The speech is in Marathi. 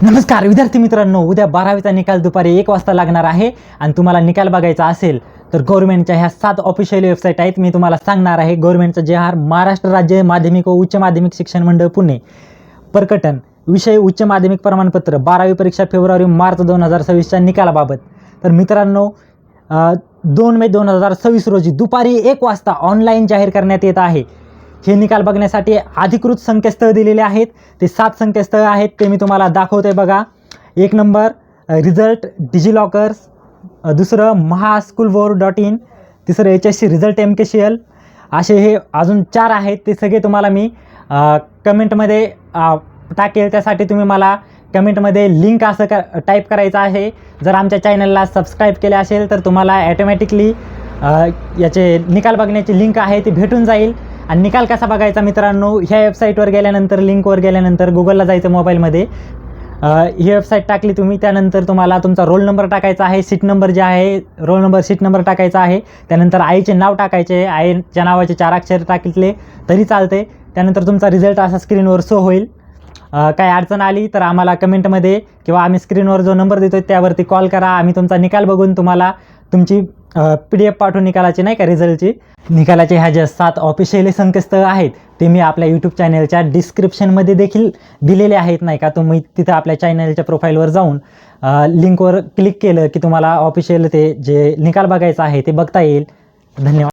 नमस्कार विद्यार्थी मित्रांनो, उद्या 12वीचा निकाल दुपारी 1 वाजता लागणार आहे आणि तुम्हाला निकाल बघायचा असेल तर गव्हर्नमेंटच्या ह्या 7 ऑफिशियल वेबसाईट आहेत. मी तुम्हाला सांगणार आहे. गव्हर्नमेंटचं जे महाराष्ट्र राज्य माध्यमिक व उच्च माध्यमिक शिक्षण मंडळ पुणे प्रकटन विषय उच्च माध्यमिक प्रमाणपत्र 12वी परीक्षा फेब्रुवारी-मार्च 2026च्या निकालाबाबत. तर मित्रांनो 2 मे 2026 रोजी दुपारी 1 वाजता ऑनलाईन जाहीर करण्यात येत आहे. हे निकाल बघण्यासाठी अधिकृत संकेतस्थळ दिलेले आहेत. ते 7 संकेतस्थळ आहेत, ते मी तुम्हाला दाखवतोय बघा. 1 नंबर रिझल्ट डिजिलॉकर्स, दुसरं mahaschoolboard.in, तिसरं HSC रिझल्ट MKCL, असे हे अजून 4 आहेत. ते सगळे तुम्हाला मी कमेंटमध्ये टाकेल. त्यासाठी तुम्ही मला कमेंटमध्ये लिंक असं टाईप करायचं आहे. जर आमच्या चॅनलला सबस्क्राईब केले असेल तर तुम्हाला ॲटोमॅटिकली याचे निकाल बघण्याची लिंक आहे ती भेटून जाईल. आणि निकाल कसा बघायचा मित्रांनो, ह्या वेबसाईटवर गेल्यानंतर लिंकवर गेल्यानंतर गुगलला जायचं मोबाईलमध्ये, ही वेबसाईट टाकली तुम्ही, त्यानंतर तुम्हाला तुमचा रोल नंबर टाकायचा आहे, सीट नंबर जे आहे रोल नंबर सीट नंबर टाकायचा आहे. त्यानंतर आईचे नाव टाकायचे, आईच्या नावाचे 4 अक्षर टाकले तरी चालते. त्यानंतर तुमचा रिझल्ट असा स्क्रीनवर शो होईल. काय अडचण आली तर आम्हाला कमेंटमध्ये किंवा आम्ही स्क्रीनवर जो नंबर देतो त्यावरती कॉल करा. आम्ही तुमचा निकाल बघून तुम्हाला तुमची PDF पाठवून निकालाची, नाही का, रिझल्टची. निकालाचे ह्या ज्या 7 ऑफिशियल संकेतस्थळ आहेत ते मी आपल्या यूट्यूब चॅनलच्या डिस्क्रिप्शनमध्ये देखील दिलेले आहेत, नाही का. तुम्ही तिथं आपल्या चॅनलच्या प्रोफाईलवर जाऊन लिंकवर क्लिक केलं की तुम्हाला ऑफिशियल ते जे निकाल बघायचा आहे ते बघता येईल. धन्यवाद.